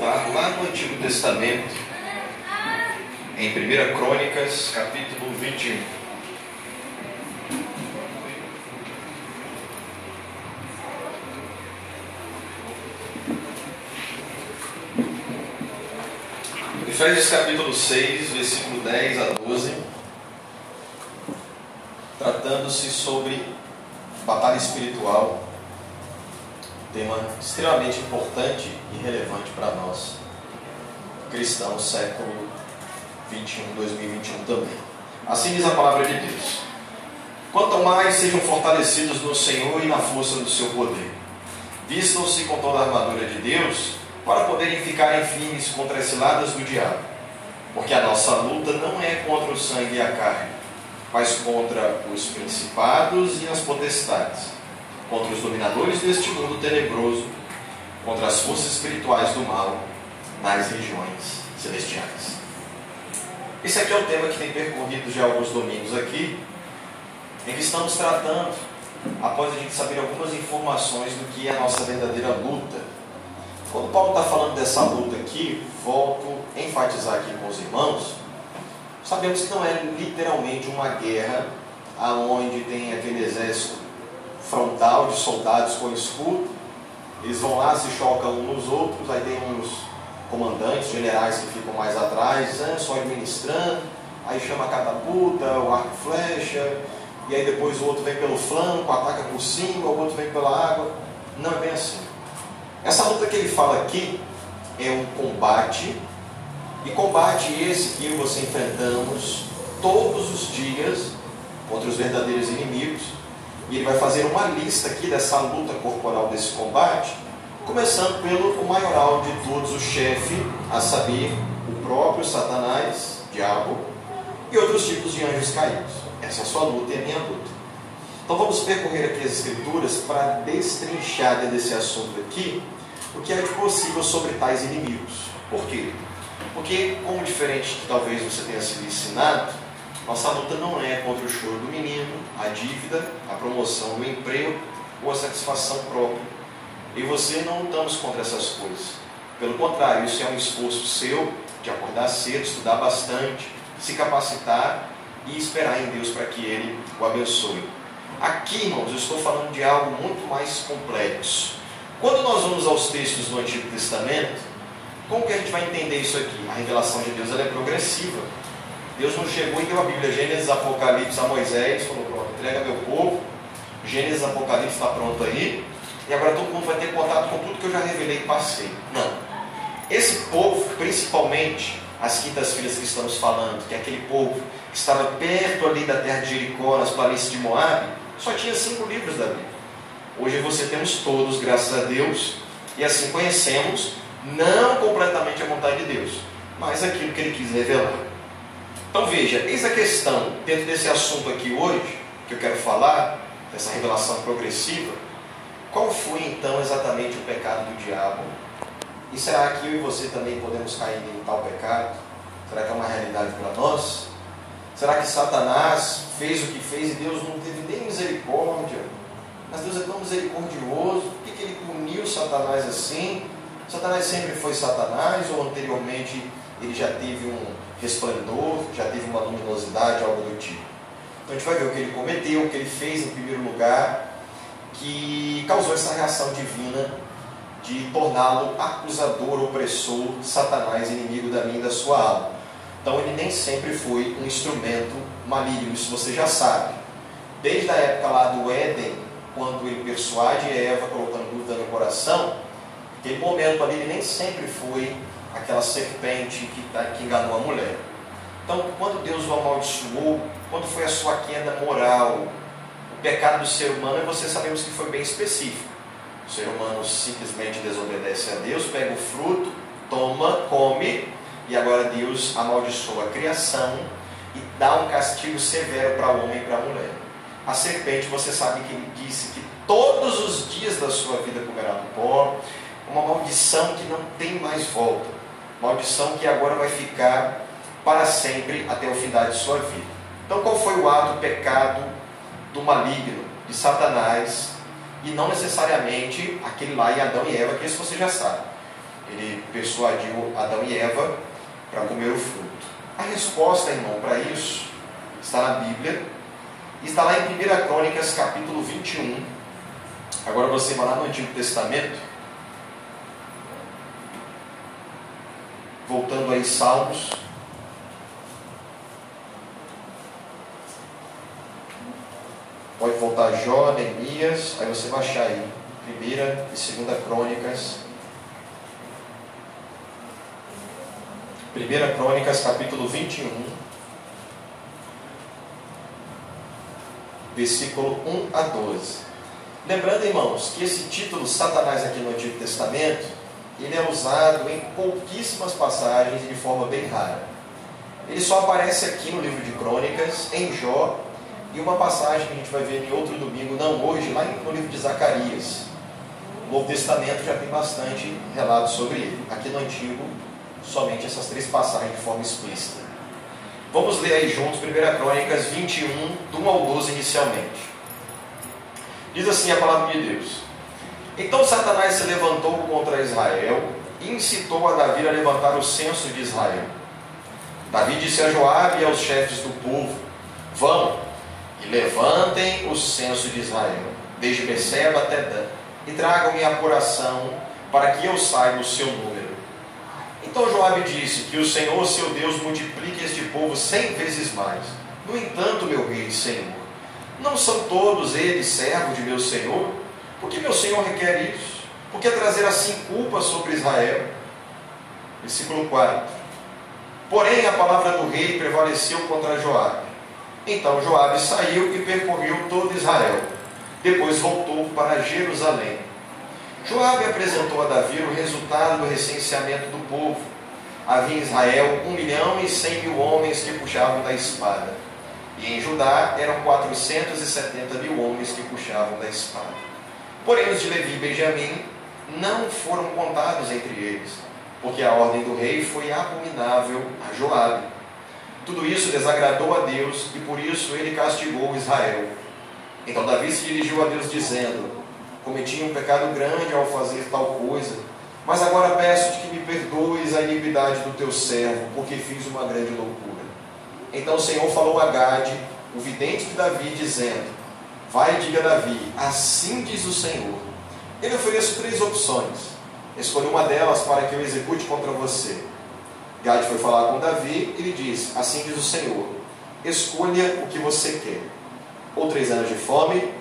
voltar lá no Antigo Testamento, em 1 Crônicas, capítulo 21. Efésios capítulo 6, versículo 10 a 12, tratando-se sobre batalha espiritual, tema extremamente importante e relevante para nós, cristãos, século 21, 2021 também. Assim diz a palavra de Deus: quanto mais sejam fortalecidos no Senhor e na força do seu poder, vistam-se com toda a armadura de Deus, para poderem ficarem firmes contra as ciladas do diabo. Porque a nossa luta não é contra o sangue e a carne, mas contra os principados e as potestades, contra os dominadores deste mundo tenebroso, contra as forças espirituais do mal nas regiões celestiais. Esse aqui é o tema que tem percorrido já alguns domingos aqui, em que estamos tratando, após a gente saber algumas informações do que é a nossa verdadeira luta. Quando Paulo está falando dessa luta aqui, volto a enfatizar aqui com os irmãos, sabemos que não é literalmente uma guerra aonde tem aquele exército frontal de soldados com escudo, eles vão lá, se chocam uns nos outros, aí tem uns comandantes, generais que ficam mais atrás, só administrando, aí chama a catapulta, o arco e flecha, e aí depois o outro vem pelo flanco, ataca por cima, o outro vem pela água. Não é bem assim. Essa luta que ele fala aqui é um combate, e combate esse que eu e você enfrentamos todos os dias contra os verdadeiros inimigos, e ele vai fazer uma lista aqui dessa luta corporal, desse combate, começando pelo maioral de todos, o chefe, a saber, o próprio Satanás, diabo, e outros tipos de anjos caídos. Essa é a sua luta e a minha luta. Então vamos percorrer aqui as escrituras para destrinchar dentro desse assunto aqui o que é de possível sobre tais inimigos. Por quê? Porque, como diferente que talvez você tenha sido ensinado, nossa luta não é contra o choro do menino, a dívida, a promoção do emprego ou a satisfação própria. E você não lutamos contra essas coisas. Pelo contrário, isso é um esforço seu de acordar cedo, estudar bastante, se capacitar e esperar em Deus para que Ele o abençoe. Aqui, irmãos, eu estou falando de algo muito mais complexo. Quando nós vamos aos textos do Antigo Testamento, como que a gente vai entender isso aqui? A revelação de Deus ela é progressiva. Deus não chegou e deu a Bíblia, Gênesis, Apocalipse a Moisés, falou: pronto, entrega meu povo, Gênesis, Apocalipse está pronto aí, e agora todo mundo vai ter contato com tudo que eu já revelei e passei. Não. Esse povo, principalmente as quintas-feiras que estamos falando, que é aquele povo que estava perto ali da terra de Jericó, nas planícies de Moabe, só tinha 5 livros da Bíblia. Hoje você temos todos, graças a Deus, e assim conhecemos, não completamente a vontade de Deus, mas aquilo que Ele quis revelar. Então veja, eis a questão, dentro desse assunto aqui hoje, que eu quero falar, dessa revelação progressiva, qual foi então exatamente o pecado do diabo? E será que eu e você também podemos cair em tal pecado? Será que é uma realidade para nós? Será que Satanás fez o que fez e Deus não teve nem misericórdia? Mas Deus é tão misericordioso, por que Ele puniu Satanás assim? Satanás sempre foi Satanás, ou anteriormente ele já teve um resplendor, já teve uma luminosidade, algo do tipo? Então a gente vai ver o que ele cometeu, o que ele fez em primeiro lugar, que causou essa reação divina de torná-lo acusador, opressor, Satanás, inimigo da minha e da sua alma. Então ele nem sempre foi um instrumento maligno, isso você já sabe. Desde a época lá do Éden, quando ele persuade Eva, colocando dúvida no coração, aquele momento ali ele nem sempre foi aquela serpente que enganou a mulher. Então quando Deus o amaldiçoou, quando foi a sua queda moral, o pecado do ser humano, você sabemos que foi bem específico. O ser humano simplesmente desobedece a Deus, pega o fruto, toma, come, e agora Deus amaldiçoa a criação e dá um castigo severo para o homem e para a mulher. A serpente, você sabe que ele disse que todos os dias da sua vida comerá do pó, uma maldição que não tem mais volta, maldição que agora vai ficar para sempre até o final de sua vida. Então qual foi o ato, o pecado do maligno, de Satanás, e não necessariamente aquele lá em Adão e Eva, que isso você já sabe. ele persuadiu Adão e Eva para comer o fruto. A resposta, irmão, para isso está na Bíblia, está lá em 1 Crônicas, capítulo 21. Agora você vai lá no Antigo Testamento, voltando aí Salmos. Pode voltar Jó, Neemias, aí você vai achar aí 1 e 2 Crônicas. 1 Crônicas, capítulo 21, versículo 1 a 12. Lembrando, irmãos, que esse título Satanás aqui no Antigo Testamento, ele é usado em pouquíssimas passagens e de forma bem rara. Ele só aparece aqui no livro de Crônicas, em Jó, e uma passagem que a gente vai ver em outro domingo, não hoje, lá no livro de Zacarias. O Novo Testamento já tem bastante relato sobre ele. Aqui no Antigo, somente essas 3 passagens de forma explícita. Vamos ler aí juntos 1 Crônicas 21, do 1 ao 12 inicialmente. Diz assim a palavra de Deus: Então Satanás se levantou contra Israel e incitou a Davi a levantar o censo de Israel. Davi disse a Joabe e aos chefes do povo: Vão e levantem o censo de Israel, desde Beceba até Dan, e tragam-me a apuração, para que eu saiba o seu número. Então Joabe disse: Que o Senhor, seu Deus, multiplique este povo 100 vezes mais. No entanto, meu rei e Senhor, não são todos eles servos de meu Senhor? Por que meu Senhor requer isso? Por que trazer assim culpa sobre Israel? Versículo 4. Porém, a palavra do rei prevaleceu contra Joabe. Então Joabe saiu e percorreu todo Israel. Depois voltou para Jerusalém. Joabe apresentou a Davi o resultado do recenseamento do povo. Havia em Israel 1.100.000 homens que puxavam da espada. E em Judá eram 470.000 homens que puxavam da espada. Porém os de Levi e Benjamim não foram contados entre eles, porque a ordem do rei foi abominável a Joabe. Tudo isso desagradou a Deus, e por isso ele castigou Israel. Então Davi se dirigiu a Deus dizendo: Cometi um pecado grande ao fazer tal coisa, mas agora peço-te que me perdoes a iniquidade do teu servo, porque fiz uma grande loucura. Então o Senhor falou a Gade, o vidente de Davi, dizendo: Vai e diga a Davi, assim diz o Senhor. Ele oferece 3 opções. Escolha uma delas para que eu execute contra você. Gade foi falar com Davi e lhe disse: Assim diz o Senhor, escolha o que você quer. Ou 3 anos de fome,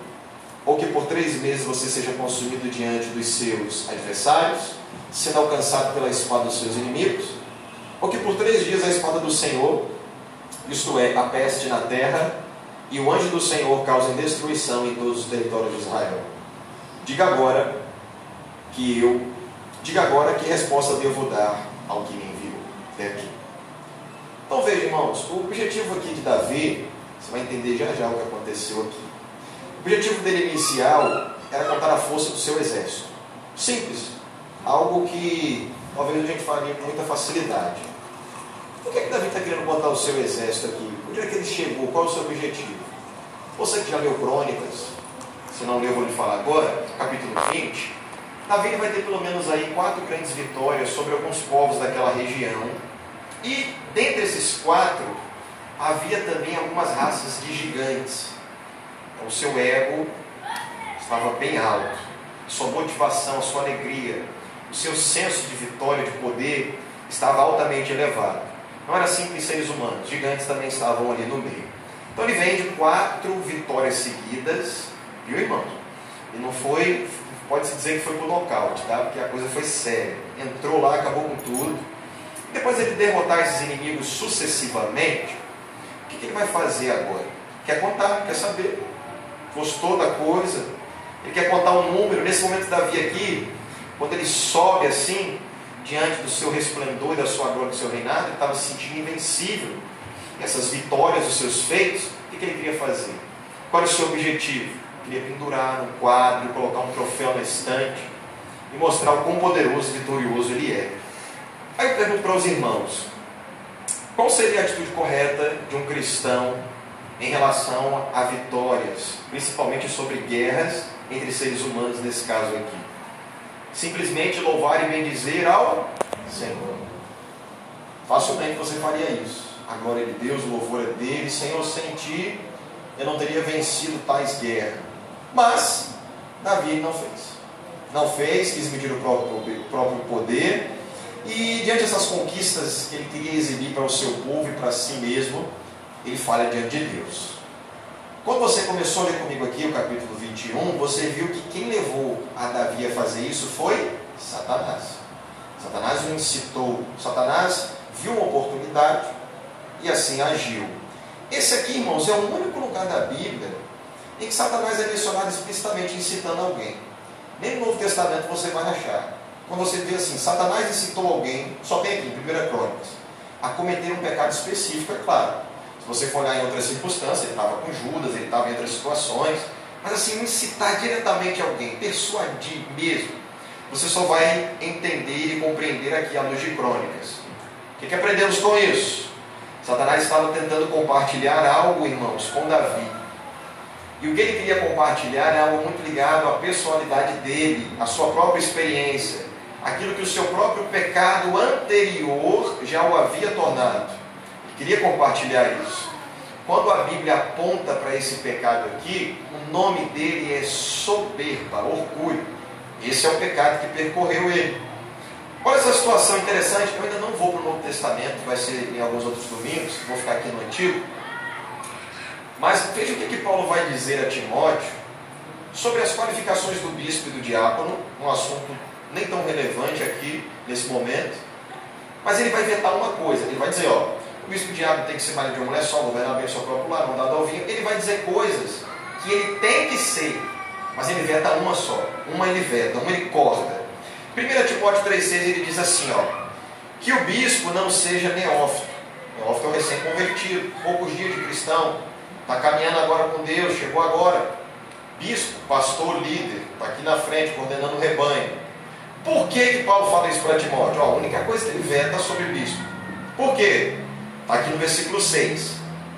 ou que por 3 meses você seja consumido diante dos seus adversários, sendo alcançado pela espada dos seus inimigos, ou que por 3 dias a espada do Senhor, isto é, a peste na terra, e o anjo do Senhor causem destruição em todos os territórios de Israel. Diga agora que resposta devo dar ao que me enviou. Até aqui. Então veja, irmãos, o objetivo aqui de Davi, você vai entender já já o que aconteceu aqui. O objetivo dele inicial era contar a força do seu exército. Simples. Algo que talvez a gente faria com muita facilidade. Por que Davi está querendo botar o seu exército aqui? Onde é que ele chegou? Qual é o seu objetivo? Você que já leu Crônicas, se não leu, eu vou lhe falar agora, capítulo 20, Davi vai ter pelo menos aí 4 grandes vitórias sobre alguns povos daquela região. E dentre esses 4, havia também algumas raças de gigantes. Então, o seu ego estava bem alto, a sua motivação, a sua alegria, o seu senso de vitória, de poder, estava altamente elevado. Não era simples seres humanos, gigantes também estavam ali no meio. Então ele vem de 4 vitórias seguidas, viu, irmão? E não foi, pode-se dizer que foi por nocaute, tá? Porque a coisa foi séria. Entrou lá, acabou com tudo. Depois de ele derrotar esses inimigos sucessivamente, o que ele vai fazer agora? Quer contar, quer saber. Gostou da coisa. Ele quer contar um número. Nesse momento Davi aqui, quando ele sobe assim, diante do seu resplendor e da sua glória, do seu reinado, ele estava se sentindo invencível. Essas vitórias, os seus feitos, o que ele queria fazer? Qual era o seu objetivo? Ele queria pendurar no quadro, colocar um troféu na estante e mostrar o quão poderoso e vitorioso ele é. Aí eu pergunto para os irmãos, qual seria a atitude correta de um cristão em relação a vitórias, principalmente sobre guerras entre seres humanos, nesse caso aqui? simplesmente louvar e bendizer ao Senhor. Facilmente você faria isso. A glória de Deus, o louvor é dele. Senhor, sem ti eu não teria vencido tais guerras. Mas Davi não fez. Não fez, quis medir o próprio poder. E diante dessas conquistas que ele queria exibir para o seu povo e para si mesmo, ele falha diante de Deus. Quando você começou a ler comigo aqui o capítulo 21, você viu que quem levou a Davi a fazer isso foi Satanás. Satanás o incitou. Satanás viu uma oportunidade e assim agiu. Esse aqui, irmãos, é o único lugar da Bíblia em que Satanás é mencionado explicitamente incitando alguém. Nem no Novo Testamento você vai achar. Quando você vê assim, Satanás incitou alguém, só tem aqui em 1 Crônicas, a cometer um pecado específico, é claro. Se você for olhar em outras circunstâncias, ele estava com Judas, ele estava em outras situações, mas assim, incitar diretamente alguém, persuadir mesmo, você só vai entender e compreender aqui à luz de Crônicas. O que aprendemos com isso? Satanás estava tentando compartilhar algo, irmãos, com Davi. E o que ele queria compartilhar é algo muito ligado à personalidade dele, à sua própria experiência, aquilo que o seu próprio pecado anterior já o havia tornado. Ele queria compartilhar isso. Quando a Bíblia aponta para esse pecado aqui, o nome dele é soberba, orgulho. Esse é o pecado que percorreu ele. Olha essa situação interessante. Eu ainda não vou para o Novo Testamento, vai ser em alguns outros domingos, vou ficar aqui no Antigo. Mas veja o que Paulo vai dizer a Timóteo sobre as qualificações do bispo e do diácono, um assunto nem tão relevante aqui, nesse momento. Mas ele vai vetar uma coisa, ele vai dizer, o bispo e o diácono tem que ser marido de uma mulher só, governar bem o seu próprio lar, mandado ao vinho. Ele vai dizer coisas que ele tem que ser, mas ele veta uma só, uma ele veta, uma ele corta. 1 Timóteo 3,6 ele diz assim, que o bispo não seja neófito. Neófito é o recém-convertido, poucos dias de cristão, está caminhando agora com Deus, chegou agora. Bispo, pastor, líder, está aqui na frente, coordenando o rebanho. Por que Paulo fala isso para Timóteo? A única coisa que ele veta sobre bispo. Por quê? Está aqui no versículo 6.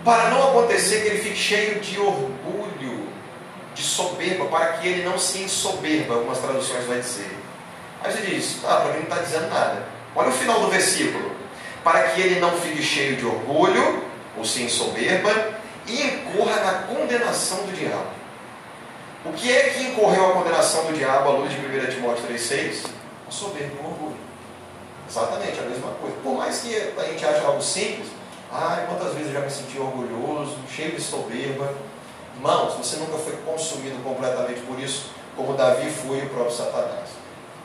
Para não acontecer que ele fique cheio de orgulho, de soberba, para que ele não se ensoberba, algumas traduções vai dizer. Aí você diz, para mim não está dizendo nada. Olha o final do versículo. Para que ele não fique cheio de orgulho, ou se ensoberba, e incorra na condenação do diabo. O que é que incorreu a condenação do diabo à luz de 1 Timóteo 3,6? A soberba e o orgulho. Exatamente a mesma coisa. Por mais que a gente ache algo simples, quantas vezes eu já me senti orgulhoso, cheio de soberba. Irmãos, você nunca foi consumido completamente por isso, como Davi foi e o próprio Satanás.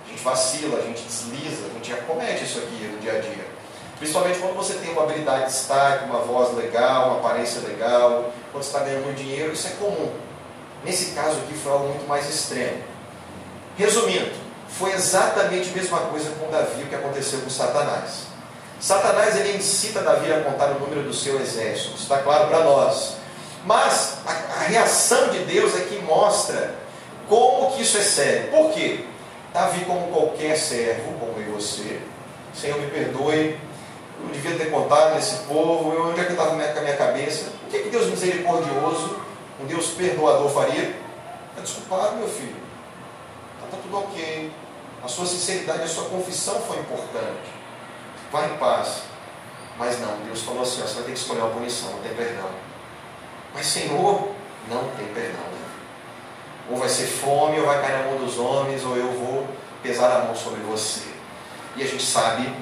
A gente vacila, a gente desliza, a gente já comete isso aqui no dia a dia. Principalmente quando você tem uma habilidade de destaque, uma voz legal, uma aparência legal, quando você está ganhando muito dinheiro, isso é comum. Nesse caso aqui foi algo muito mais extremo. Resumindo, foi exatamente a mesma coisa com Davi, o que aconteceu com Satanás. Satanás ele incita Davi a contar o número do seu exército, isso está claro para nós. Mas a reação de Deus é que mostra como que isso é sério. Por quê? Davi, como qualquer servo, como eu e você, Senhor me perdoe, eu não devia ter contado nesse povo, onde é que eu estava com a minha cabeça? O que é que Deus misericordioso, um Deus perdoador faria? Está desculpado, meu filho. Está tudo ok. A sua sinceridade, a sua confissão foi importante. Vá em paz. Mas não, Deus falou assim, você vai ter que escolher uma punição, não tem perdão. Mas Senhor, não tem perdão. Ou vai ser fome, ou vai cair na mão dos homens, ou eu vou pesar a mão sobre você. E a gente sabe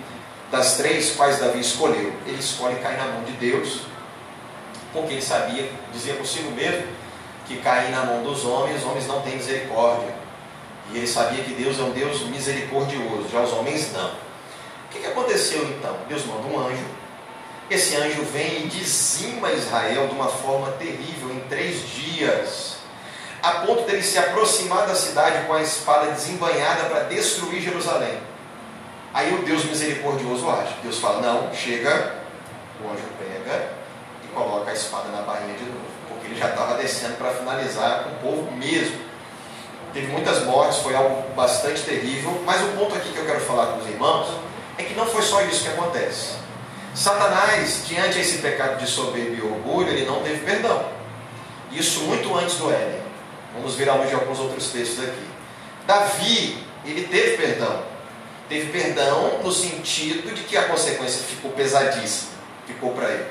das três quais Davi escolheu. Ele escolhe cair na mão de Deus, porque ele sabia, dizia consigo mesmo, que cair na mão dos homens, os homens não têm misericórdia. E ele sabia que Deus é um Deus misericordioso, já os homens não. O que aconteceu então? Deus manda um anjo. Esse anjo vem e dizima Israel de uma forma terrível em 3 dias, a ponto dele se aproximar da cidade com a espada desembainhada para destruir Jerusalém. Aí o Deus misericordioso age. Deus fala, não, chega. O anjo pega e coloca a espada na bainha de novo, porque ele já estava descendo para finalizar com o povo mesmo. Teve muitas mortes, foi algo bastante terrível, mas o ponto aqui que eu quero falar com os irmãos é que não foi só isso que acontece. Satanás, diante desse pecado de soberba e orgulho, ele não teve perdão. Isso muito antes do Éden. Vamos ver à luz de alguns outros textos aqui. Davi, ele teve perdão. Teve perdão no sentido de que a consequência ficou pesadíssima, ficou para ele.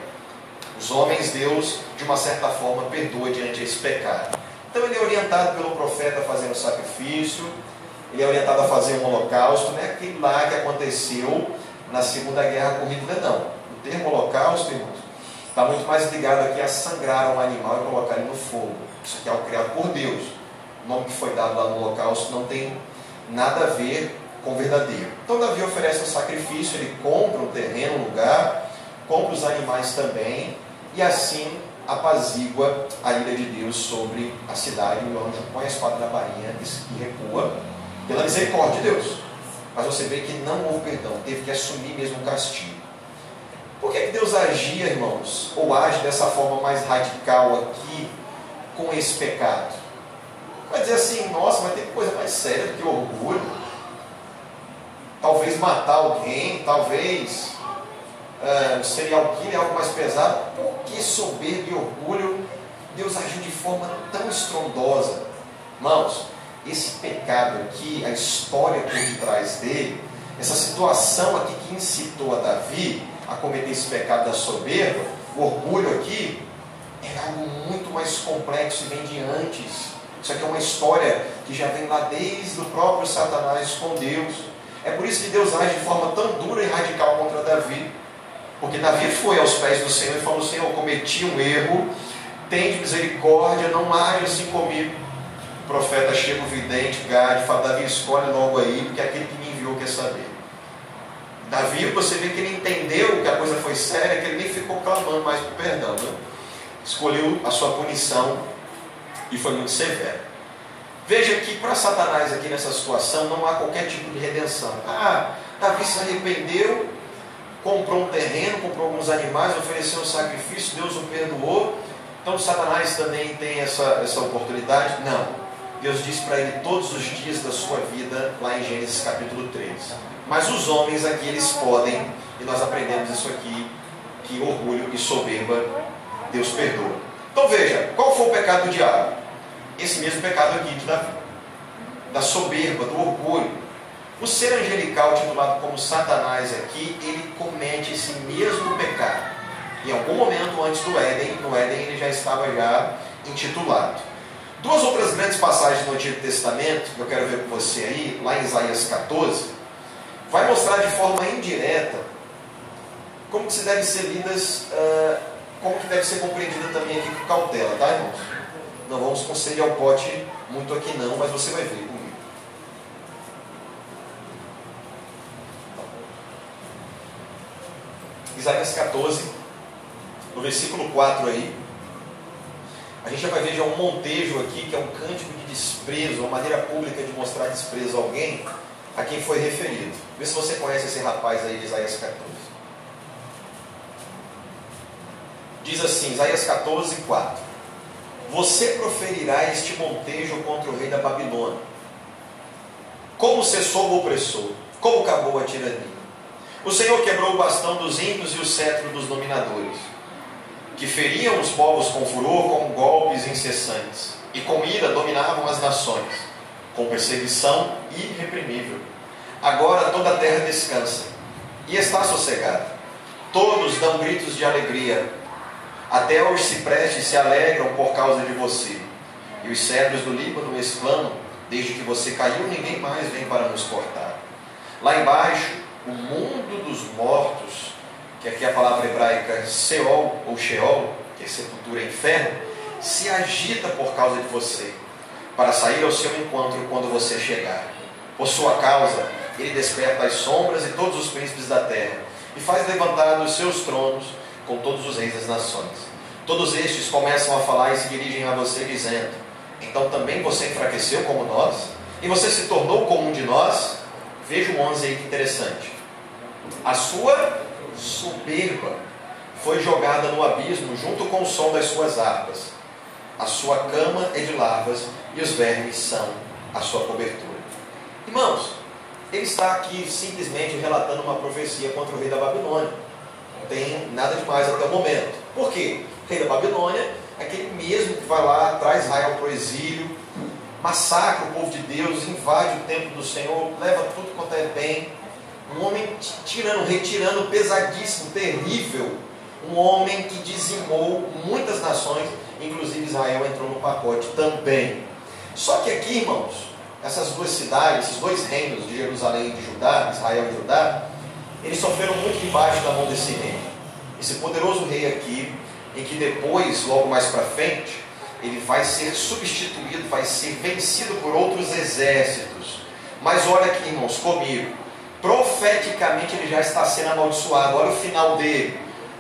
Os homens, Deus, de uma certa forma, perdoa diante desse pecado. Então ele é orientado pelo profeta a fazer um sacrifício, ele é orientado a fazer um holocausto, não é aquele lá que aconteceu na Segunda Guerra Corrida, não. O termo holocausto, irmãos, está muito mais ligado aqui a sangrar um animal e colocar ele no fogo. Isso aqui é algo criado por Deus. O nome que foi dado lá no holocausto não tem nada a ver com o verdadeiro. Então Davi oferece um sacrifício, ele compra um terreno, um lugar, compra os animais também, e assim apazigua a ira de Deus sobre a cidade. O anjo põe a espada na bainha e recua pela misericórdia de Deus. Mas você vê que não houve perdão, teve que assumir mesmo o castigo. Por que Deus agia, irmãos, ou age dessa forma mais radical aqui com esse pecado? Vai dizer assim, nossa, mas tem coisa mais séria do que orgulho. Talvez matar alguém, talvez serial killer, algo mais pesado. Por que soberba e orgulho Deus agiu de forma tão estrondosa? Irmãos, esse pecado aqui, a história por detrás dele, essa situação aqui que incitou a Davi a cometer esse pecado da soberba, o orgulho aqui, é algo muito mais complexo e vem de antes. Isso aqui é uma história que já vem lá desde o próprio Satanás com Deus. É por isso que Deus age de forma tão dura e radical contra Davi. Porque Davi foi aos pés do Senhor e falou: Senhor, eu cometi um erro, tende misericórdia, não age assim comigo. O profeta chega, o vidente, Gade, fala: Davi, escolhe logo aí, porque aquele que me enviou quer saber. Davi, você vê que ele entendeu que a coisa foi séria, que ele nem ficou clamando mais por perdão, né? Escolheu a sua punição e foi muito severo. Veja que para Satanás aqui nessa situação não há qualquer tipo de redenção. Davi se arrependeu, comprou um terreno, comprou alguns animais, ofereceu um sacrifício, Deus o perdoou. Então Satanás também tem essa oportunidade? Não. Deus diz para ele todos os dias da sua vida, lá em Gênesis capítulo 3. Mas os homens aqui, eles podem, e nós aprendemos isso aqui, que orgulho e soberba, Deus perdoa. Então veja, qual foi o pecado do diabo? Esse mesmo pecado aqui de Davi, da soberba, do orgulho. O ser angelical, titulado como Satanás aqui, ele comete esse mesmo pecado. Em algum momento antes do Éden, no Éden ele já estava intitulado. Duas outras grandes passagens no Antigo Testamento, que eu quero ver com você aí, lá em Isaías 14, vai mostrar de forma indireta como que se deve ser lidas, como que deve ser compreendida também aqui com cautela, tá, irmãos? Não vamos com sede ao pote muito aqui não, mas você vai ver comigo. Isaías 14, no versículo 4 aí, a gente já vai ver já um montejo aqui, que é um cântico de desprezo, uma maneira pública de mostrar desprezo a alguém a quem foi referido. Vê se você conhece esse rapaz aí de Isaías 14. Diz assim, Isaías 14, 4. Você proferirá este montejo contra o rei da Babilônia. Como cessou o opressor, como acabou a tirania. O Senhor quebrou o bastão dos ímpios e o cetro dos dominadores, que feriam os povos com furor, com golpes incessantes, e com ira dominavam as nações, com perseguição irreprimível. Agora toda a terra descansa, e está sossegada. Todos dão gritos de alegria, até os ciprestes se alegram por causa de você, e os cedros do Líbano exclamam: desde que você caiu, ninguém mais vem para nos cortar. Lá embaixo, o mundo dos mortos, que aqui é a palavra hebraica Seol ou Sheol, que é sepultura e inferno, se agita por causa de você, para sair ao seu encontro quando você chegar. Por sua causa, ele desperta as sombras e todos os príncipes da terra, e faz levantar dos seus tronos com todos os reis das nações. Todos estes começam a falar e se dirigem a você dizendo: então também você enfraqueceu como nós? E você se tornou como um de nós? Veja o 11 aí, que interessante. A sua soberba foi jogada no abismo junto com o som das suas harpas. A sua cama é de larvas e os vermes são a sua cobertura. Irmãos, ele está aqui simplesmente relatando uma profecia contra o rei da Babilônia. Não tem nada demais até o momento. Por quê? O rei da Babilônia é aquele mesmo que vai lá, traz Israel para o exílio, massacra o povo de Deus, invade o templo do Senhor, leva tudo quanto é bem. Um homem tirano, retirando, pesadíssimo, terrível. Um homem que dizimou muitas nações, inclusive Israel entrou no pacote também. Só que aqui, irmãos, essas duas cidades, esses dois reinos de Jerusalém e de Judá, Israel e Judá, eles sofreram muito debaixo da mão desse rei. Esse poderoso rei aqui, em que depois, logo mais para frente, ele vai ser substituído, vai ser vencido por outros exércitos. Mas olha aqui, irmãos, comigo. Profeticamente ele já está sendo amaldiçoado. Olha o final dele.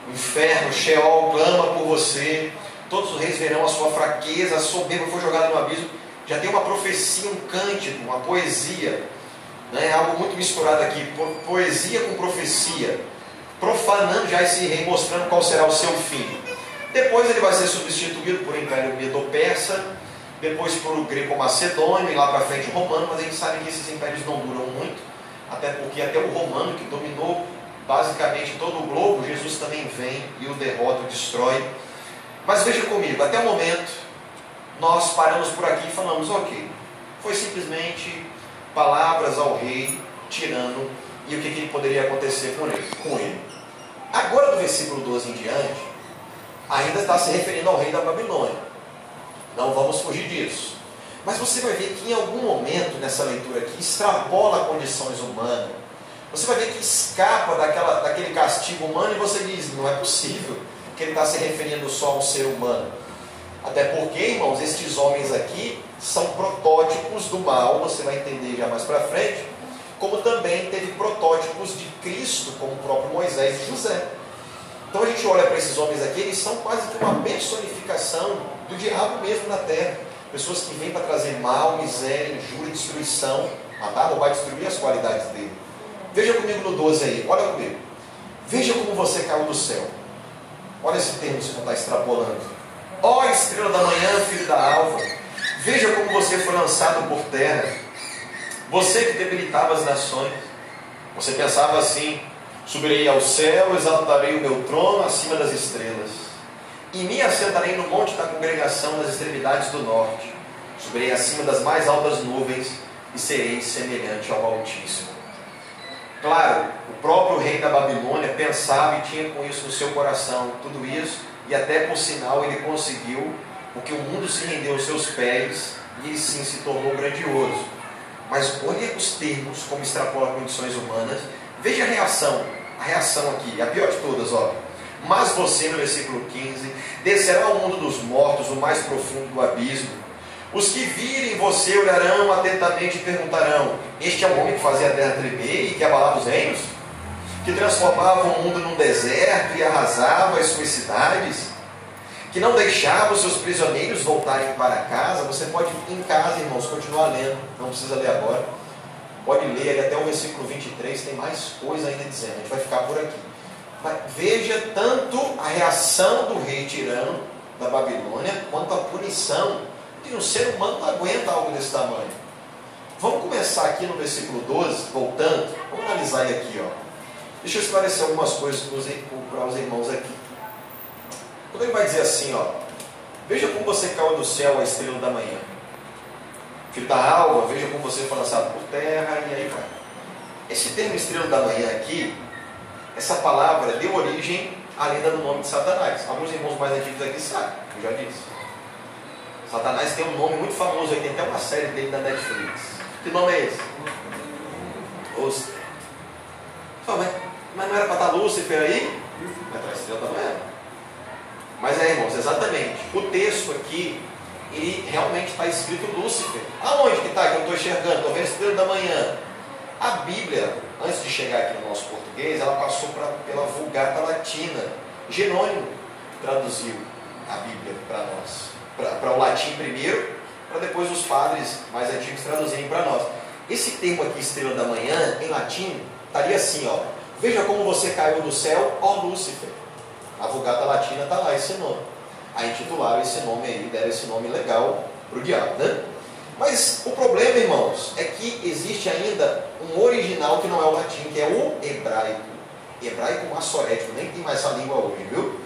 O inferno, Sheol, clama por você. Todos os reis verão a sua fraqueza, a soberba foi jogada no abismo. Já tem uma profecia, um cântico, uma poesia, né? Algo muito misturado aqui, poesia com profecia, profanando já esse rei, mostrando qual será o seu fim. Depois ele vai ser substituído por Império Medo-Persa, depois por Greco-Macedônio e lá para frente Romano, mas a gente sabe que esses impérios não duram muito, até porque até o Romano, que dominou basicamente todo o globo, Jesus também vem e o derrota, o destrói. Mas veja comigo, até o momento nós paramos por aqui e falamos, ok, foi simplesmente palavras ao rei, tirano, e o que ele poderia acontecer com ele. Agora do versículo 12 em diante, ainda está se referindo ao rei da Babilônia. Não vamos fugir disso. Mas você vai ver que em algum momento nessa leitura aqui, extrapola condições humanas. Você vai ver que escapa daquele castigo humano e você diz, não é possível que ele está se referindo só a um ser humano. Até porque, irmãos, estes homens aqui são protótipos do mal, você vai entender já mais para frente, como também teve protótipos de Cristo, como o próprio Moisés e José. Então a gente olha para esses homens aqui, eles são quase que uma personificação do diabo mesmo na terra. Pessoas que vêm para trazer mal, miséria, injúria, destruição, matar, roubar, destruir as qualidades dele. Veja comigo no 12 aí, olha comigo. Veja como você caiu do céu. Olha esse termo que você está extrapolando. Ó estrela da manhã, filho da alva, veja como você foi lançado por terra. Você que debilitava as nações. Você pensava assim, subirei ao céu, exaltarei o meu trono acima das estrelas. E me assentarei no monte da congregação das extremidades do norte. Subirei acima das mais altas nuvens e serei semelhante ao Altíssimo. Claro, o próprio rei da Babilônia pensava e tinha com isso no seu coração tudo isso, e até por sinal ele conseguiu, porque o mundo se rendeu aos seus pés e ele sim se tornou grandioso. Mas olha os termos como extrapola condições humanas. Veja a reação aqui, a pior de todas, ó. Mas você, no versículo 15, descerá ao mundo dos mortos, o mais profundo do abismo. Os que virem você olharão atentamente e perguntarão, este é o homem que fazia a terra tremer e que abalava os reinos? Que transformava o mundo num deserto e arrasava as suas cidades? Que não deixava os seus prisioneiros voltarem para casa? Você pode, em casa, irmãos, continuar lendo, não precisa ler agora. Pode ler ali até o versículo 23, tem mais coisa ainda dizendo, a gente vai ficar por aqui. Mas veja tanto a reação do rei tirano da Babilônia, quanto a punição, que um ser humano não aguenta algo desse tamanho. Vamos começar aqui no versículo 12, voltando, vamos analisar ele aqui, ó. Deixa eu esclarecer algumas coisas para os irmãos aqui. Quando ele vai dizer assim, ó, veja como você caiu do céu a estrela da manhã. Filho da alva, veja como você foi lançado por terra, e aí vai. Esse termo estrela da manhã aqui, essa palavra deu origem à lenda do nome de Satanás. Alguns irmãos mais antigos aqui sabem, eu já disse. Satanás tem um nome muito famoso aí, tem até uma série dele na Netflix. Que nome é esse? Lúcifer. Mas não era para estar Lúcifer aí? Mas está a estrela da manhã. Mas irmãos, exatamente. O texto aqui, ele realmente está escrito Lúcifer. Aonde que está? Que eu estou enxergando? Estou vendo a estrela da manhã. A Bíblia, antes de chegar aqui no nosso português, ela passou pela Vulgata Latina. Jerônimo traduziu a Bíblia para nós. Para o latim primeiro, para depois os padres mais antigos traduzirem para nós. Esse termo aqui, estrela da manhã, em latim, estaria assim, ó. Veja como você caiu do céu, ó Lúcifer. A Vulgata Latina está lá esse nome. Aí intitularam esse nome aí, deram esse nome legal para o diabo, né? Mas o problema, irmãos, é que existe ainda um original que não é o latim, que é o hebraico. Hebraico massorético, nem tem mais essa língua hoje, viu?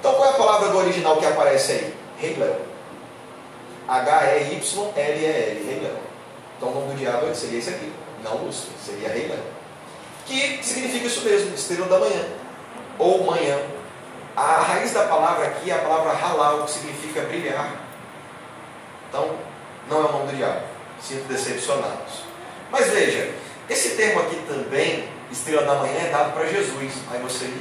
Então qual é a palavra do original que aparece aí? Hebel. H-E-Y-L-E-L, Rei Leão. Então o nome do diabo seria esse aqui, não Lúcifer, seria Rei Leão. Que significa isso mesmo, estrela da manhã, ou manhã. A raiz da palavra aqui é a palavra halal, que significa brilhar. Então, não é o nome do diabo. Sinto decepcionados. Mas veja, esse termo aqui também, estrela da manhã, é dado para Jesus. Aí você...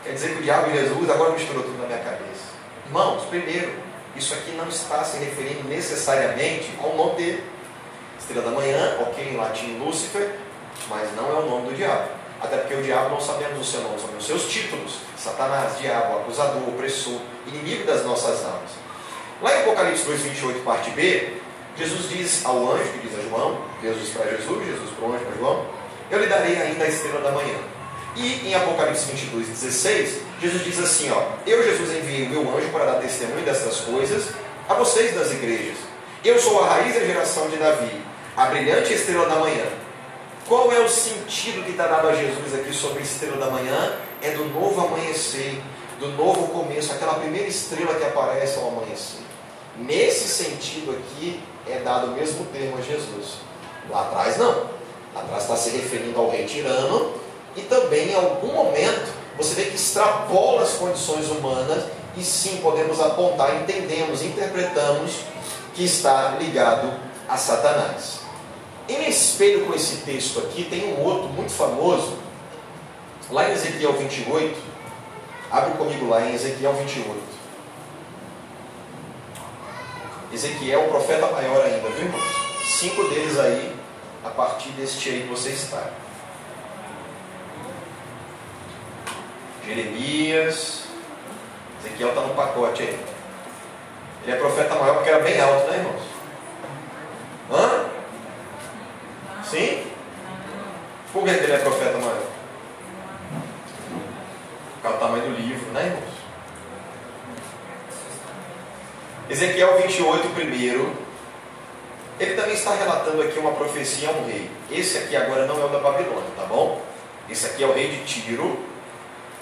Quer dizer que o diabo e Jesus agora misturou tudo na minha cabeça. Irmãos, primeiro, isso aqui não está se referindo necessariamente ao nome dele. Estrela da manhã, ok, em latim Lúcifer, mas não é o nome do diabo. Até porque o diabo não sabemos o seu nome, sabemos os seus títulos. Satanás, diabo, acusador, opressor, inimigo das nossas almas. Lá em Apocalipse 2:28, parte B, Jesus diz ao anjo, que diz a João, Deus diz para Jesus, Jesus para o anjo, para João, eu lhe darei ainda a estrela da manhã. E em Apocalipse 22:16, Jesus diz assim, ó, eu, Jesus, enviei o meu anjo para dar testemunho destas coisas a vocês das igrejas. Eu sou a raiz da geração de Davi, a brilhante estrela da manhã. Qual é o sentido que está dado a Jesus aqui sobre a estrela da manhã? É do novo amanhecer, do novo começo, aquela primeira estrela que aparece ao amanhecer. Nesse sentido aqui é dado o mesmo termo a Jesus. Lá atrás não. Lá atrás está se referindo ao rei tirano e também em algum momento você vê que extrapola as condições humanas e sim podemos apontar, entendemos, interpretamos que está ligado a Satanás. Em espelho com esse texto aqui, tem um outro muito famoso, lá em Ezequiel 28, abre comigo lá em Ezequiel 28. Ezequiel, o profeta maior ainda, viu, irmãos? 5 deles aí, a partir deste aí que você está. Jeremias, Ezequiel está no pacote aí. Ele é profeta maior porque era bem alto, né, irmãos? Hã? Sim? Por que ele é profeta maior? Por causa do tamanho do livro, né, irmãos? Ezequiel 28, primeiro, ele também está relatando aqui uma profecia a um rei. Esse aqui agora não é o da Babilônia, tá bom? Esse aqui é o rei de Tiro,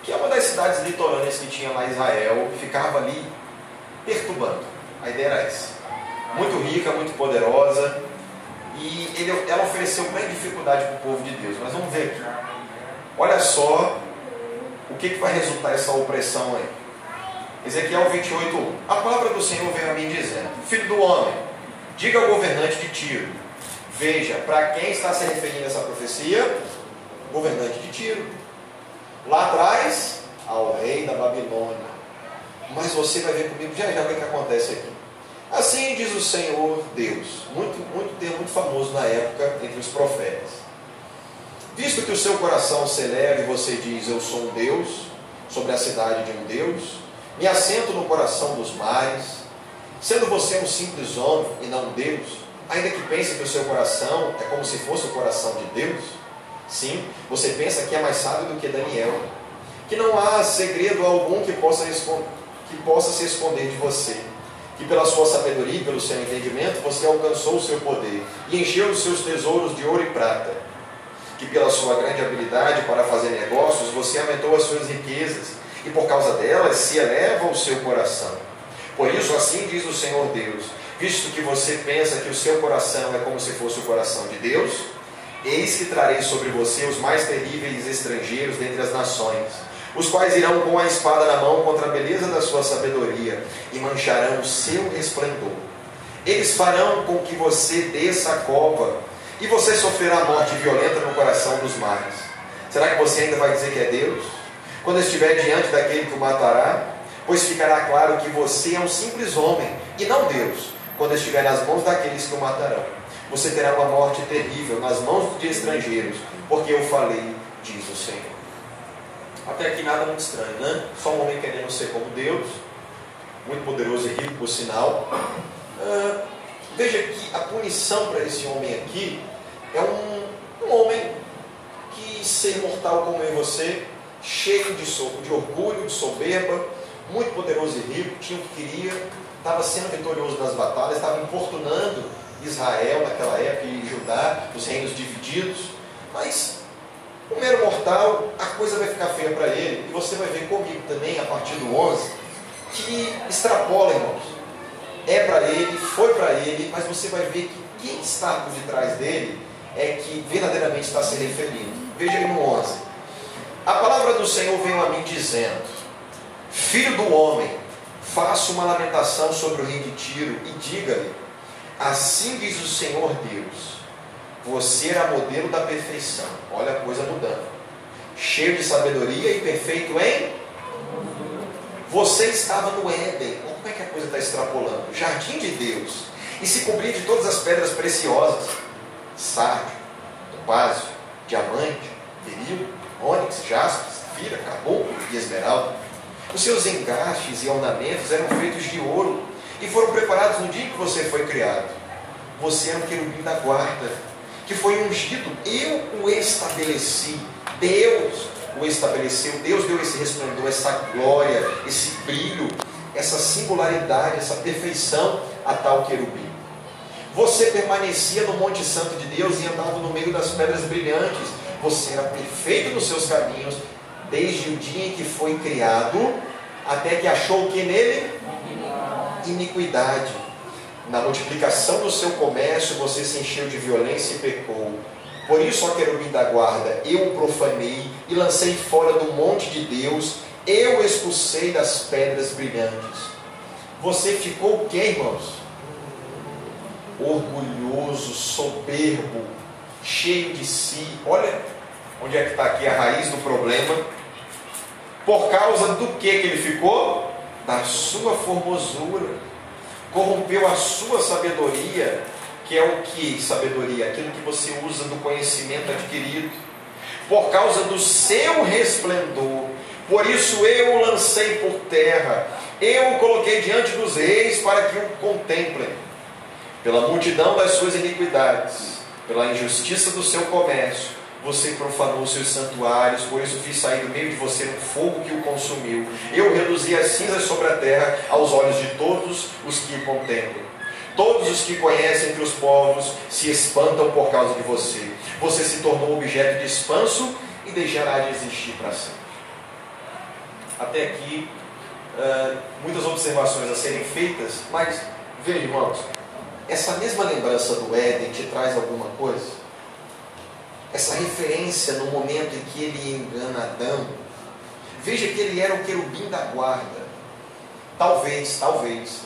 que é uma das cidades litorâneas que tinha lá em Israel, que ficava ali perturbando. A ideia era essa. Muito rica, muito poderosa, e ela ofereceu grande dificuldade para o povo de Deus. Mas vamos ver aqui. Olha só o que vai resultar essa opressão aí. Ezequiel 28:1. A palavra do Senhor veio a mim dizendo: Filho do homem, diga ao governante de Tiro. Veja, para quem está se referindo essa profecia? Governante de Tiro. Lá atrás, ao rei da Babilônia. Mas você vai ver comigo já já o que acontece aqui. Assim diz o Senhor Deus, muito famoso na época entre os profetas. Visto que o seu coração se eleva e você diz, eu sou um Deus, sobre a cidade de um Deus, me assento no coração dos mares, sendo você um simples homem e não um Deus, ainda que pense que o seu coração é como se fosse o coração de Deus, sim, você pensa que é mais sábio do que Daniel, que não há segredo algum que possa se esconder de você, que pela sua sabedoria e pelo seu entendimento você alcançou o seu poder e encheu os seus tesouros de ouro e prata, que pela sua grande habilidade para fazer negócios você aumentou as suas riquezas e por causa delas se eleva o seu coração. Por isso assim diz o Senhor Deus, visto que você pensa que o seu coração é como se fosse o coração de Deus, eis que trarei sobre você os mais terríveis estrangeiros dentre as nações, os quais irão com a espada na mão contra a beleza da sua sabedoria e mancharão o seu resplendor. Eles farão com que você desça a cova e você sofrerá morte violenta no coração dos mares. Será que você ainda vai dizer que é Deus? Quando estiver diante daquele que o matará, pois ficará claro que você é um simples homem e não Deus, quando estiver nas mãos daqueles que o matarão. Você terá uma morte terrível nas mãos de estrangeiros, porque eu falei, diz o Senhor. Até aqui nada muito estranho, né? Só um homem querendo ser como Deus, muito poderoso e rico, por sinal. Veja que a punição para esse homem aqui é um homem que, ser mortal como eu e você, cheio de orgulho, de soberba, muito poderoso e rico, tinha o que queria, estava sendo vitorioso nas batalhas, estava importunando Israel naquela época e Judá, os reinos divididos, mas o mero mortal, a coisa vai ficar feia para ele, e você vai ver comigo também, a partir do 11, que extrapola, irmãos. é para ele, foi para ele, mas você vai ver que quem está por detrás dele é que verdadeiramente está se referindo. Veja aí no 11. A palavra do Senhor veio a mim dizendo: Filho do homem, faça uma lamentação sobre o rei de Tiro e diga-lhe: assim diz o Senhor Deus, você era modelo da perfeição. Olha a coisa mudando. Cheio de sabedoria e perfeito em... Você estava no Éden. Como é que a coisa está extrapolando? Jardim de Deus. E se cobria de todas as pedras preciosas: sárdio, topázio, diamante, berilo, ônix, jaspe, safira, carbunco e esmeralda. Os seus engastes e ornamentos eram feitos de ouro e foram preparados no dia em que você foi criado. Você era um querubim da guarda, que foi ungido. Eu o estabeleci. Deus o estabeleceu. Deus deu esse resplendor, essa glória, esse brilho, essa singularidade, essa perfeição a tal querubim. Você permanecia no Monte Santo de Deus e andava no meio das pedras brilhantes. Você era perfeito nos seus caminhos, desde o dia em que foi criado, até que achou o que nele? Iniquidade. Na multiplicação do seu comércio, você se encheu de violência e pecou. Por isso, ó querubim da guarda, eu o profanei e lancei fora do monte de Deus, eu o expulsei das pedras brilhantes. Você ficou o que, irmãos? Orgulhoso, soberbo, cheio de si. Olha onde é que está aqui a raiz do problema. Por causa do que ele ficou? Da sua formosura. Corrompeu a sua sabedoria, que é o que sabedoria? Aquilo que você usa do conhecimento adquirido. Por causa do seu resplendor, por isso eu o lancei por terra, eu o coloquei diante dos reis para que o contemplem. Pela multidão das suas iniquidades, pela injustiça do seu comércio, você profanou os seus santuários, por isso fiz sair do meio de você um fogo que o consumiu. Eu reduzi as cinzas sobre a terra aos olhos de todos os que contemplam. Todos os que conhecem entre os povos se espantam por causa de você. Você se tornou objeto de espanso e deixará de existir para sempre. Até aqui, muitas observações a serem feitas, mas veja, irmãos, essa mesma lembrança do Éden te traz alguma coisa? Essa referência no momento em que ele engana Adão. Veja que ele era o querubim da guarda. Talvez,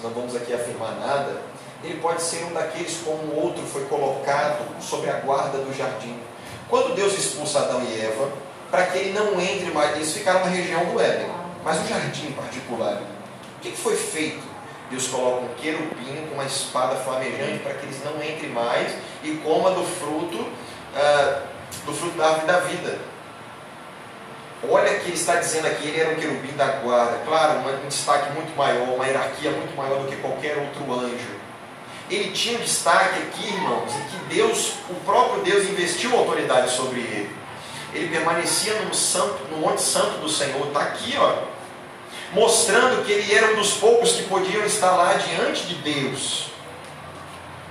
não vamos aqui afirmar nada, ele pode ser um daqueles como o outro foi colocado sobre a guarda do jardim. Quando Deus expulsa Adão e Eva, para que ele não entre mais, eles ficaram na região do Éden, mas o jardim em particular, o que foi feito? Deus coloca um querubim com uma espada flamejante para que eles não entrem mais e comam do fruto da árvore da vida. Olha que ele está dizendo aqui, ele era um querubim da guarda. Claro, um destaque muito maior, uma hierarquia muito maior do que qualquer outro anjo. Ele tinha um destaque aqui, irmãos, em que Deus, o próprio Deus, investiu autoridade sobre ele. Ele permanecia no Monte Santo do Senhor. Está aqui, ó, mostrando que ele era um dos poucos que podiam estar lá diante de Deus.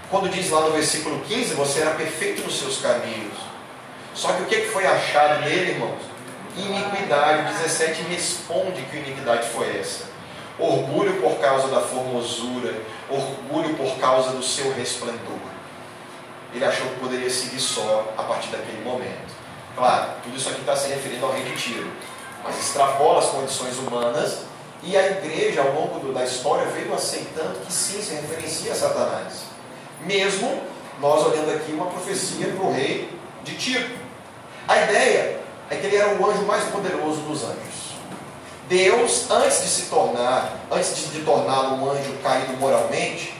Quando diz lá no versículo 15, você era perfeito nos seus caminhos. Só que o que foi achado nele, irmãos? Iniquidade. 17 responde que iniquidade foi essa. Orgulho por causa da formosura, orgulho por causa do seu resplendor. Ele achou que poderia seguir só a partir daquele momento. Claro, tudo isso aqui está se referindo ao rei de Tiro, mas extrapola as condições humanas, e a igreja, ao longo da história, veio aceitando que sim, se referencia a Satanás. Mesmo nós olhando aqui uma profecia para o rei de Tiro. A ideia é que ele era o anjo mais poderoso dos anjos. Deus, antes de torná-lo um anjo caído moralmente,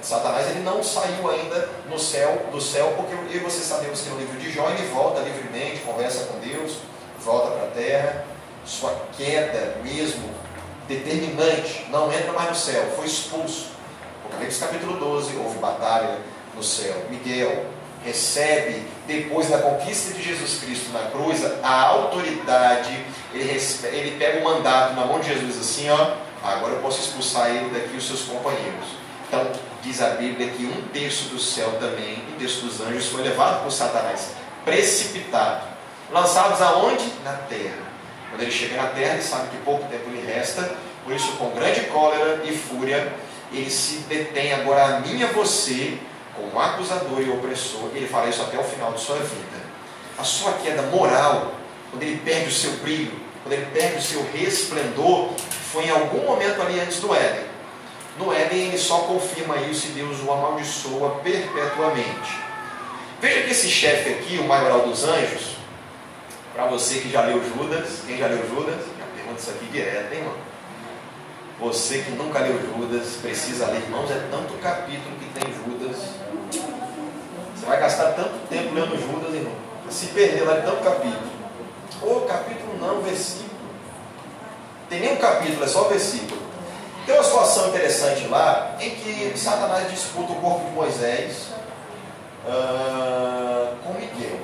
Satanás ele não saiu ainda do céu, porque eu e você sabemos que no livro de Jó ele volta livremente, conversa com Deus, volta para a terra. Sua queda mesmo, determinante, não entra mais no céu, foi expulso. Apocalipse capítulo 12, houve batalha no céu. Miguel recebe, depois da conquista de Jesus Cristo na cruz, a autoridade. Ele pega o mandato na mão de Jesus assim, ó, agora eu posso expulsar ele daqui e os seus companheiros. Então, diz a Bíblia que 1/3 do céu também, 1/3 dos anjos foi levado por Satanás, precipitado, lançados aonde? Na terra. Quando ele chega na terra, ele sabe que pouco tempo lhe resta, por isso com grande cólera e fúria, ele se detém agora a mim e a você como acusador e opressor. Ele fará isso até o final de sua vida. A sua queda moral, quando ele perde o seu brilho, quando ele perde o seu resplendor, foi em algum momento ali antes do Éden. No Éden ele só confirma isso e Deus o amaldiçoa perpetuamente. Veja que esse chefe aqui, o maioral dos anjos, para você que já leu Judas, quem já leu Judas? Já pergunta isso aqui direto, hein, irmão? Você que nunca leu Judas, precisa ler, irmãos, é tanto capítulo que tem Judas. Você vai gastar tanto tempo lendo Judas, irmão, para se perder lá de tanto capítulo. Ou capítulo não, versículo. Tem nem um capítulo, é só versículo. Tem uma situação interessante lá, em que Satanás disputa o corpo de Moisés com Miguel.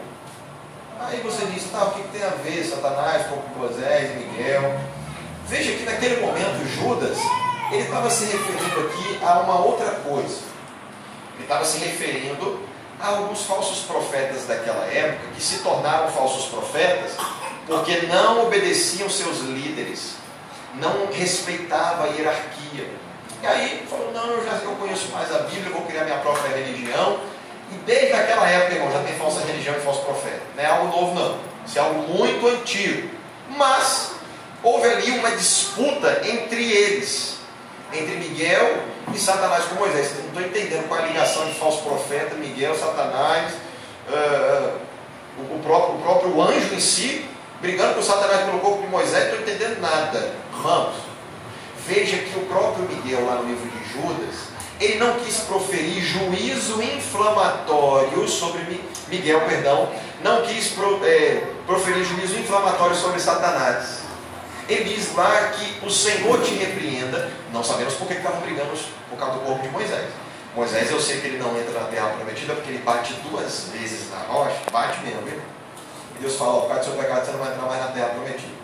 Aí você diz, tá, o que tem a ver Satanás, corpo de Moisés, Miguel? Veja que naquele momento Judas, ele estava se referindo aqui a uma outra coisa. Ele estava se referindo a alguns falsos profetas daquela época, que se tornaram falsos profetas porque não obedeciam seus líderes, não respeitava a hierarquia. E aí falou, não, eu conheço mais a Bíblia, vou criar minha própria religião. E desde aquela época, irmão, já tem falsa religião e falso profeta. Não é algo novo, não. Isso é algo muito antigo. Mas houve ali uma disputa entre eles, entre Miguel e Satanás com Moisés. Não estou entendendo qual é a ligação de falso profeta, Miguel, Satanás, o próprio anjo em si, brigando com Satanás pelo corpo de Moisés. Não estou entendendo nada. Irmãos, veja que o próprio Miguel, lá no livro de Judas, ele não quis proferir juízo inflamatório sobre Miguel, não quis proferir juízo inflamatório sobre Satanás. Ele diz lá que o Senhor te repreenda. Não sabemos por que estavam brigando por causa do corpo de Moisés. Moisés, eu sei que ele não entra na terra prometida porque ele bate 2 vezes na rocha, bate mesmo, viu? E Deus fala, por causa do seu pecado você não vai entrar mais na terra prometida.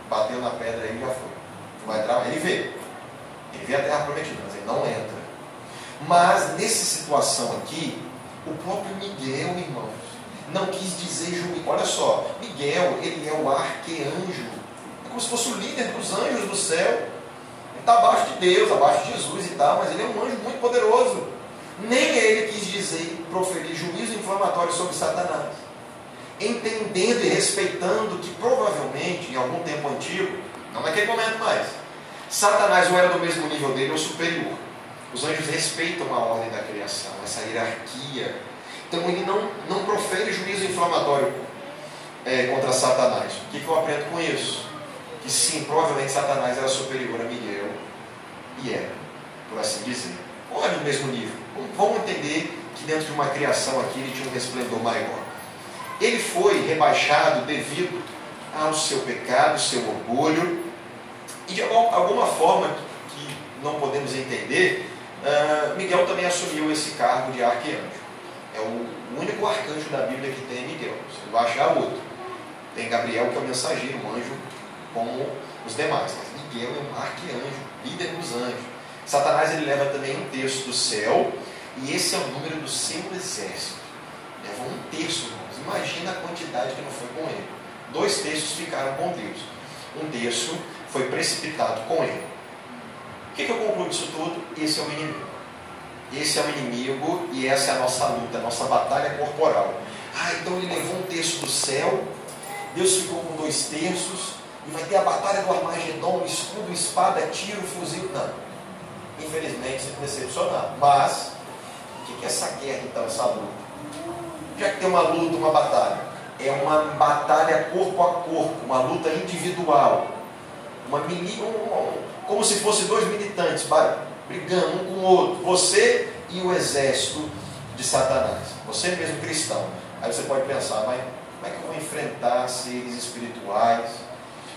Bateu na pedra aí e já foi. Não vai entrar, ele vê a terra prometida, mas ele não entra. Mas nessa situação aqui, o próprio Miguel, irmãos, não quis dizer juízo. Olha só, Miguel, ele é o arqueanjo. É como se fosse o líder dos anjos do céu. Ele está abaixo de Deus, abaixo de Jesus e tal, mas ele é um anjo muito poderoso. Nem ele quis dizer, proferir juízo inflamatório sobre Satanás. Entendendo e respeitando que provavelmente, em algum tempo antigo, não naquele momento mais, Satanás ou era do mesmo nível dele ou superior. Os anjos respeitam a ordem da criação, essa hierarquia. Então ele não profere juízo inflamatório contra Satanás. O que eu aprendo com isso? Que sim, provavelmente Satanás era superior a Miguel. E era, por assim dizer. Ou era do mesmo nível. Vamos entender que dentro de uma criação aqui ele tinha um resplendor maior. Ele foi rebaixado devido ao seu pecado, seu orgulho. E de alguma forma que não podemos entender, Miguel também assumiu esse cargo de arcanjo. É o único arcanjo da Bíblia que tem Miguel. Você vai achar outro. Tem Gabriel, que é o mensageiro, um anjo como os demais. Mas Miguel é um arcanjo, líder dos anjos. Satanás ele leva também 1/3 do céu, e esse é o número do seu exército. Leva 1/3, irmãos. Imagina a quantidade que não foi com ele. 2/3 ficaram com Deus. 1/3 foi precipitado com ele. O que eu concluo disso tudo? Esse é o inimigo. Esse é o inimigo e essa é a nossa luta, a nossa batalha corporal. Então ele levou 1/3 do céu, Deus ficou com 2/3, e vai ter a batalha do Armagedon, escudo, espada, tiro, fuzil. Não. Infelizmente, se decepcionar. Mas, o que é essa guerra então, essa luta? Já que tem uma luta, uma batalha, é uma batalha corpo a corpo, uma luta individual. Como se fossem 2 militantes brigando um com o outro, você e o exército de Satanás, você mesmo cristão. Aí você pode pensar, mas como é que eu vou enfrentar seres espirituais?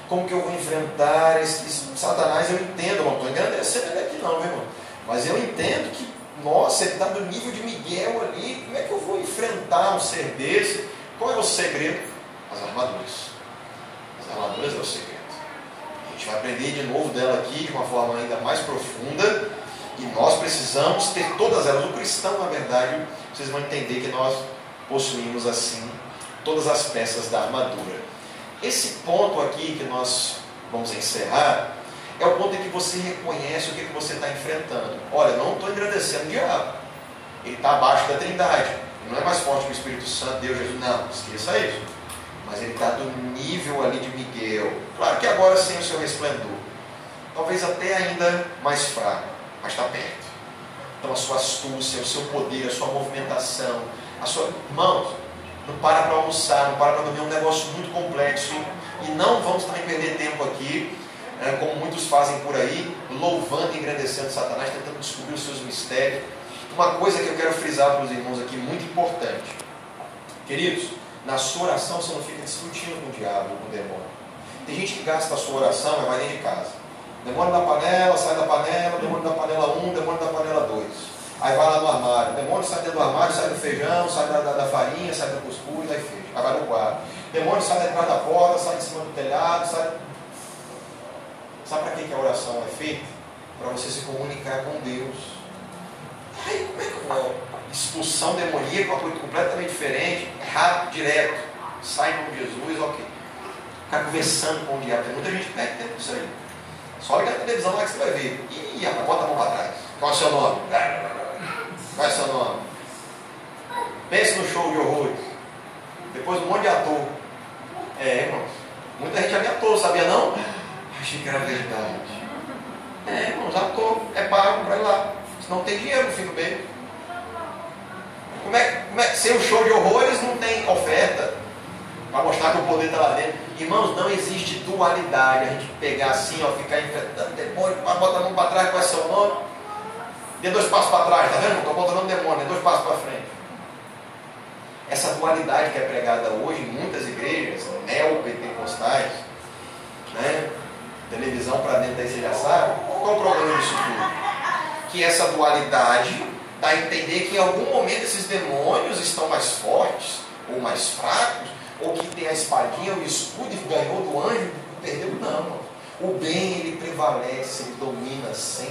Como que eu vou enfrentar esse Satanás? Eu entendo, não estou engrandecendo ele aqui não, meu irmão, mas eu entendo que, nossa, ele está do nível de Miguel ali. Como é que eu vou enfrentar um ser desse? Qual é o segredo? As armaduras. As armaduras é o segredo. A gente vai aprender de novo dela aqui de uma forma ainda mais profunda, e nós precisamos ter todas elas. O cristão, na verdade, vocês vão entender que nós possuímos assim todas as peças da armadura. Esse ponto aqui que nós vamos encerrar é o ponto em que você reconhece o que você está enfrentando. Olha, não estou engrandecendo o diabo. Ele está abaixo da Trindade. Ele não é mais forte que o Espírito Santo, Deus, Jesus. Não, esqueça isso. Mas ele está do nível ali de Miguel. Claro que agora sem o seu resplendor. Talvez até ainda mais fraco, mas está perto. Então a sua astúcia, o seu poder, a sua movimentação, a sua... Irmãos, não para almoçar, não para dormir, é um negócio muito complexo. E não vamos também perder tempo aqui, como muitos fazem por aí, louvando e engrandecendo Satanás, tentando descobrir os seus mistérios. Uma coisa que eu quero frisar para os irmãos aqui, muito importante. Queridos, na sua oração você não fica discutindo com o diabo, com o demônio. Tem gente que gasta a sua oração, vai dentro de casa. Demônio da panela, sai da panela, demônio da panela 1, demônio da panela 2. Aí vai lá no armário, demônio sai dentro do armário, sai do feijão, sai da farinha, sai do cuscuz, aí fecha. Aí vai no quadro. Demônio sai de trás da porta, sai de cima do telhado, sai... Sabe para que a oração é feita? Para você se comunicar com Deus. Aí como é que uma expulsão demoníaca, uma coisa completamente diferente, é rápido, direto, sai em nome de Jesus, ok. Ficar conversando com o diabo, tem muita gente que perde tempo nisso aí. Só ligar a televisão lá que você vai ver. Ih, rapaz, bota a mão para trás. Qual é o seu nome? Qual é o seu nome? Pense no show de horrores. Depois um monte de ator. Irmãos, muita gente é ator, sabia não? Achei que era verdade. Irmãos, ator é pago para ir lá. Senão não tem dinheiro no fim do mês. Como é, sem o show de horrores não tem oferta para mostrar que o poder está lá dentro. Irmãos, não existe dualidade. A gente pegar assim, ó, ficar enfrentando demônio, bota a mão para trás, qual é o seu nome? Dê 2 passos para trás, tá vendo? Estou controlando demônio, dê 2 passos para frente. Essa dualidade que é pregada hoje em muitas igrejas, neopentecostais, né? Televisão para dentro, daí você já sabe. Qual o problema disso tudo? Que essa dualidade dá a entender que em algum momento esses demônios estão mais fortes ou mais fracos, ou que tem a espadinha, o escudo e ganhou do anjo, perdeu. Não. O bem, ele prevalece, ele domina 100%.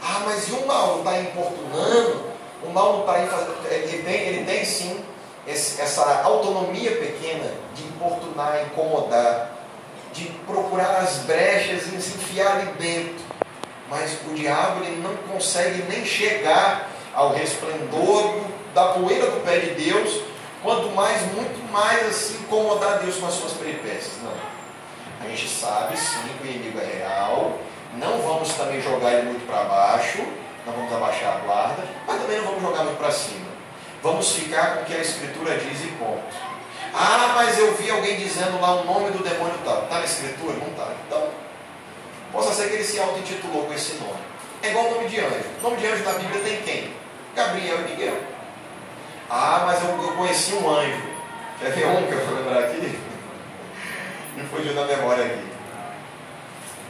Ah, mas e o mal não está importunando? O mal não está aí fazendo... Ele tem sim essa autonomia pequena de importunar, incomodar, de procurar as brechas e se enfiar ali dentro. Mas o diabo, ele não consegue nem chegar ao resplendor da poeira do pé de Deus, quanto mais, muito mais assim, incomodar Deus com as suas peripécias. Não. A gente sabe sim que o inimigo é real. Não vamos também jogar ele muito para baixo, não vamos abaixar a guarda, mas também não vamos jogar muito para cima. Vamos ficar com o que a Escritura diz e ponto. Ah, mas eu vi alguém dizendo lá o nome do demônio tal. Está na Escritura? Não está. Então, possa ser que ele se auto-intitulou com esse nome. É igual o nome de anjo. O nome de anjo da Bíblia tem quem? Gabriel e Miguel. Ah, mas eu conheci um anjo. Quer ver um que eu vou lembrar aqui? Me fugiu da memória aqui.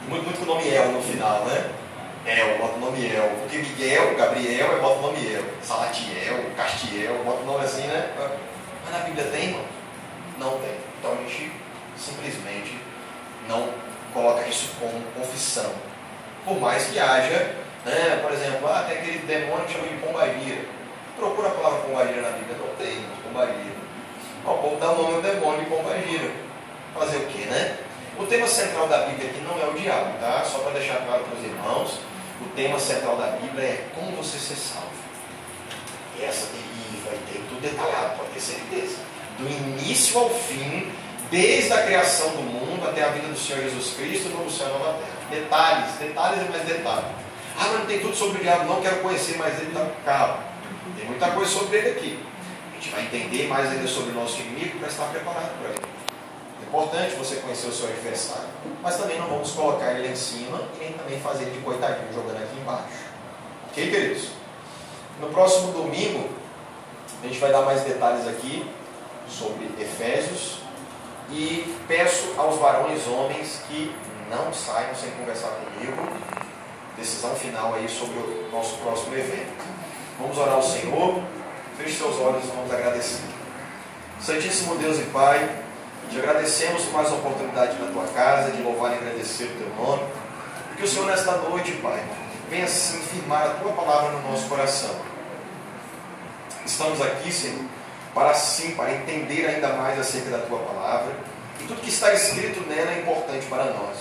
Muito com o nome El no final, né? El, bota o nome El. Porque Miguel, Gabriel, eu boto o nome El. Salatiel, Castiel, bota o nome assim, né? Mas na Bíblia tem, irmão? Não tem. Então a gente simplesmente não coloca isso como confissão. Por mais que haja, né? Por exemplo, tem aquele demônio que chama de pombagira. Procura a palavra pombagira na Bíblia. Não tem, pombagira. O povo dá o nome ao demônio de pombagira. Fazer o quê, né? O tema central da Bíblia aqui não é o diabo, tá? Só para deixar claro para os irmãos, o tema central da Bíblia é como você ser salvo. E vai ter tudo detalhado, pode ter certeza. Do início ao fim, desde a criação do mundo até a vida do Senhor Jesus Cristo, no céu e nova terra. Detalhes e mais detalhes. Ah, mas não tem tudo sobre o diabo, não quero conhecer mais ele, tá? Calma. Tem muita coisa sobre ele aqui. A gente vai entender mais ainda sobre o nosso inimigo para estar preparado para ele. É importante você conhecer o seu adversário, mas também não vamos colocar ele lá em cima e nem também fazer ele de coitadinho jogando aqui embaixo. Ok, queridos? No próximo domingo, a gente vai dar mais detalhes aqui sobre Efésios e peço aos varões homens que não saiam sem conversar comigo. Decisão final aí sobre o nosso próximo evento. Vamos orar ao Senhor. Feche seus olhos e vamos agradecer. Santíssimo Deus e Pai, te agradecemos por mais uma oportunidade na tua casa de louvar e agradecer o teu nome. E que o Senhor nesta noite, Pai, venha assim firmar a tua palavra no nosso coração. Estamos aqui, Senhor, para sim, para entender ainda mais acerca da tua palavra. E tudo que está escrito nela é importante para nós.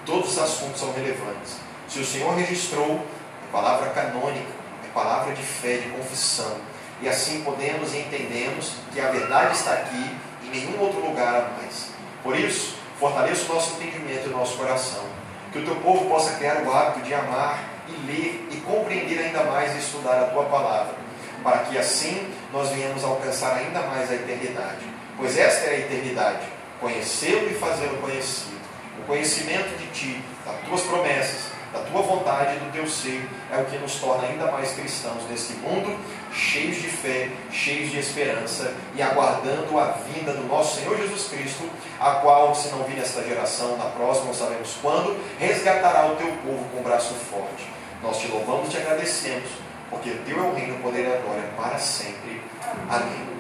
todos os assuntos são relevantes. Se o Senhor registrou, é palavra canônica, é palavra de fé, de confissão. E assim podemos e entendemos que a verdade está aqui, em nenhum outro lugar a mais. Por isso, fortaleça o nosso entendimento e o nosso coração. Que o teu povo possa criar o hábito de amar e ler e compreender ainda mais e estudar a tua palavra, para que assim nós venhamos alcançar ainda mais a eternidade. Pois esta é a eternidade, conhecê-lo e fazê-lo conhecido. O conhecimento de ti, das tuas promessas, da tua vontade e do teu ser é o que nos torna ainda mais cristãos neste mundo, cheios de fé, cheios de esperança e aguardando a vinda do nosso Senhor Jesus Cristo, a qual, se não vir nesta geração, na próxima, não sabemos quando, resgatará o teu povo com o braço forte. Nós te louvamos e te agradecemos, porque teu é o reino, o poder e a glória para sempre. Amém.